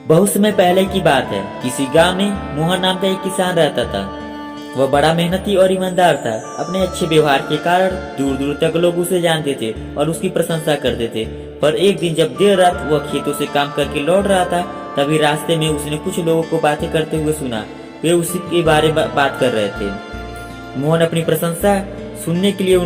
बहुत समय पहले की बात है। किसी गांव में मोहन नाम का एक किसान रहता था। वह बड़ा मेहनती और ईमानदार था। अपने अच्छे व्यवहार के कारण दूर दूर तक लोग उसे जानते थे और उसकी प्रशंसा करते थे। पर एक दिन जब देर रात वह खेतों से काम करके लौट रहा था, तभी रास्ते में उसने कुछ लोगों को बातें करते हुए सुना। वे उसी के बारे में बात कर रहे थे। मोहन अपनी प्रशंसा सुनने के लिए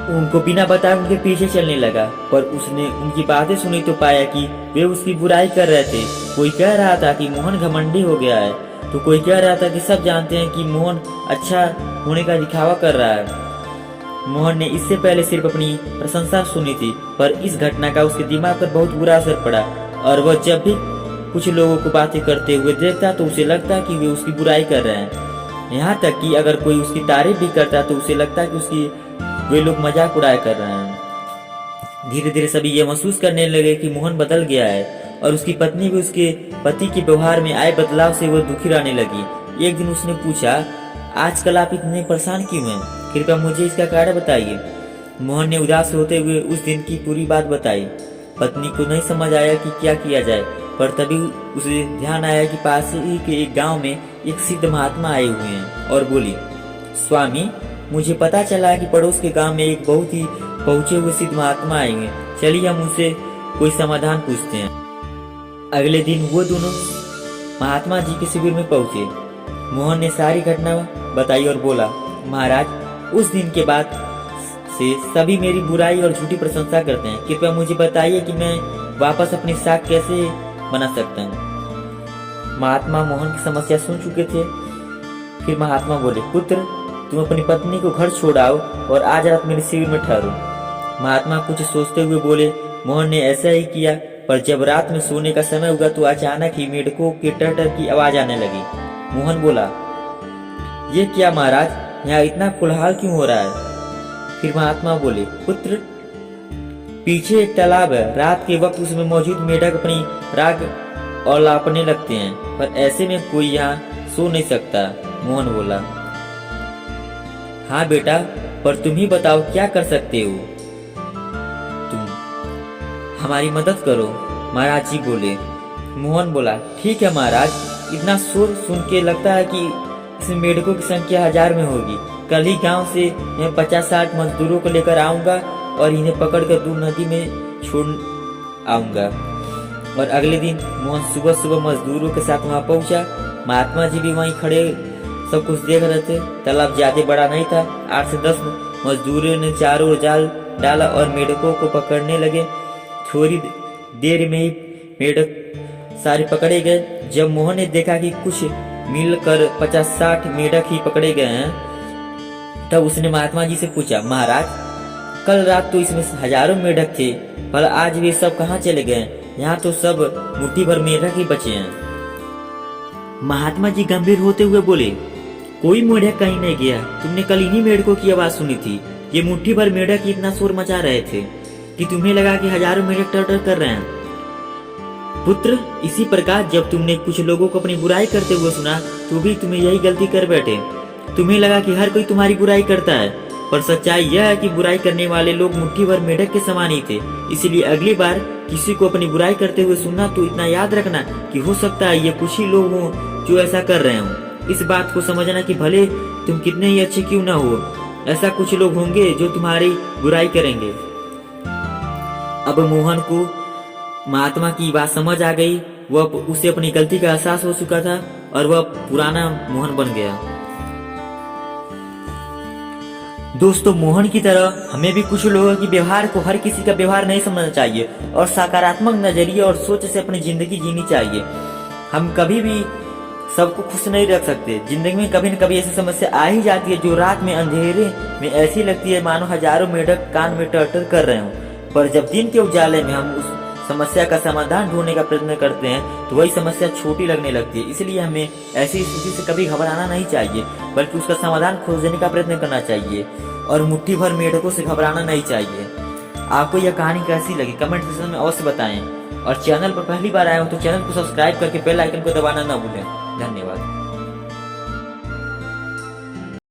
उनको बिना बताए उनके पीछे चलने लगा, पर उसने उनकी बातें सुनी तो पाया कि वे उसकी बुराई कर रहे थे। कोई कह रहा था कि मोहन घमंडी हो गया है, तो कोई कह रहा था कि सब जानते हैं कि मोहन अच्छा होने का दिखावा कर रहा है। मोहन ने इससे पहले सिर्फ अपनी प्रशंसा सुनी थी, पर इस घटना का उसके दिमाग पर बहुत बुरा असर पड़ा और वह जब भी कुछ लोगों को बातें करते हुए देखता तो उसे लगता कि वे उसकी बुराई कर रहे हैं। यहाँ तक कि अगर कोई उसकी तारीफ भी करता तो उसे लगता कि वे लोग मजाक उड़ाया कर रहे हैं। धीरे धीरे सभी ये महसूस करने लगे कि मोहन बदल गया है और उसकी पत्नी भी उसके पति के व्यवहार में आए बदलाव से वो दुखी रहने लगी। एक दिन उसने पूछा, आजकल आप इतने परेशान क्यों हैं? कृपया मुझे इसका कारण बताइए। मोहन ने उदास होते हुए उस दिन की पूरी बात बताई। पत्नी को नहीं समझ आया कि क्या किया जाए, पर तभी उसे ध्यान आया कि पास ही के एक गांव में एक सिद्ध महात्मा आए हुए हैं और बोली, स्वामी, मुझे पता चला कि पड़ोस के गांव में एक बहुत ही पहुंचे हुए सिद्ध महात्मा आएंगे। चलिए हम उनसे कोई समाधान पूछते हैं। अगले दिन वो दोनों महात्मा जी के शिविर में पहुंचे। मोहन ने सारी घटना बताई और बोला, महाराज, उस दिन के बाद से सभी मेरी बुराई और झूठी प्रशंसा करते हैं। कृपया मुझे बताइए कि मैं वापस अपनी साख कैसे बना सकता हूँ। महात्मा मोहन की समस्या सुन चुके थे। फिर महात्मा बोले, पुत्र, तुम अपनी पत्नी को घर छोड़ आओ और आज रात मेरे शिविर में ठहरो। महात्मा कुछ सोचते हुए बोले। मोहन ने ऐसा ही किया, पर जब रात में सोने का समय हुआ तो अचानक ही मेढकों के टर की आवाज आने लगी। मोहन बोला, ये क्या महाराज, यहाँ इतना कोलाहल क्यों हो रहा है? फिर महात्मा बोले, पुत्र, पीछे एक तालाब है। रात के वक्त उसमें मौजूद मेढक अपनी राग और लापने लगते हैं, पर ऐसे में कोई यहाँ सो नहीं सकता। मोहन बोला, हाँ बेटा, पर तुम ही बताओ क्या कर सकते हो? तुम हमारी मदद करो, महाराज जी बोले। मोहन बोला, ठीक है महाराज, इतना शोर सुन के लगता है कि इसमें मेढकों की संख्या 1000 में होगी। कल ही गांव से मैं 50-60 मजदूरों को लेकर आऊंगा और इन्हें पकड़कर दूर नदी में छोड़ आऊंगा। और अगले दिन मोहन सुबह सुबह मजदूरों के साथ वहां पहुंचा। महात्मा जी भी वहीं खड़े सब कुछ देख रहे थे। तालाब ज्यादा बड़ा नहीं था। 8 से 10 मजदूरों ने चारों ओर जाल डाला और मेढकों को पकड़ने लगे। थोड़ी देर में ही मेढक सारे पकड़े गए। जब मोहन ने देखा कि कुछ मिलकर 50-60 मेढक ही पकड़े गए हैं, तब उसने महात्मा जी से पूछा, महाराज, कल रात तो इसमें हजारों मेढक थे, पर आज वे सब कहाँ चले गए? यहाँ तो सब मुट्ठी भर मेढक ही बचे हैं। महात्मा जी गंभीर होते हुए बोले, कोई मेढक कहीं नहीं गया। तुमने कल इन्हीं मेढकों की आवाज सुनी थी। ये मुट्ठी भर मेढक इतना शोर मचा रहे थे कि तुम्हें लगा कि हजारों मेढक टर कर रहे हैं। पुत्र, इसी प्रकार जब तुमने कुछ लोगों को अपनी बुराई करते हुए सुना तो भी तुम्हें यही गलती कर बैठे। तुम्हें लगा कि हर कोई तुम्हारी बुराई करता है, पर सच्चाई यह है कि बुराई करने वाले लोग मुट्ठी भर मेढक के समान ही थे। इसलिए अगली बार किसी को अपनी बुराई करते हुए सुनना तो इतना याद रखना कि हो सकता है ये कुछ ही लोग हों जो ऐसा कर रहे हों। इस बात को समझना कि भले तुम कितने ही अच्छे क्यों ना हो, ऐसा कुछ लोग होंगे जो तुम्हारी बुराई करेंगे। अब मोहन को महात्मा की बात समझ आ गई। वह उसे अपनी गलती का एहसास हो चुका था और वह पुराना मोहन बन गया। दोस्तों, मोहन की तरह हमें भी कुछ लोगों की व्यवहार को हर किसी का व्यवहार नहीं समझना चाहिए और सकारात्मक नजरिए और सोच से अपनी जिंदगी जीनी चाहिए। हम कभी भी सबको खुश नहीं रख सकते। जिंदगी में कभी न कभी ऐसी समस्या आ ही जाती है जो रात में अंधेरे में ऐसी लगती है मानो हजारों मेढक कान में टर कर रहे हों। पर जब दिन के उजाले में हम उस समस्या का समाधान ढूंढने का प्रयत्न करते हैं तो वही समस्या छोटी लगने लगती है। इसलिए हमें ऐसी स्थिति से कभी घबराना नहीं चाहिए, बल्कि उसका समाधान खोजने का प्रयत्न करना चाहिए और मुट्ठी भर मेढकों से घबराना नहीं चाहिए। आपको यह कहानी कैसी लगी कमेंट सेक्शन में अवश्य बताएं और चैनल पर पहली बार आए हो तो चैनल को सब्सक्राइब करके बेल आइकन को दबाना न भूलें। धन्यवाद।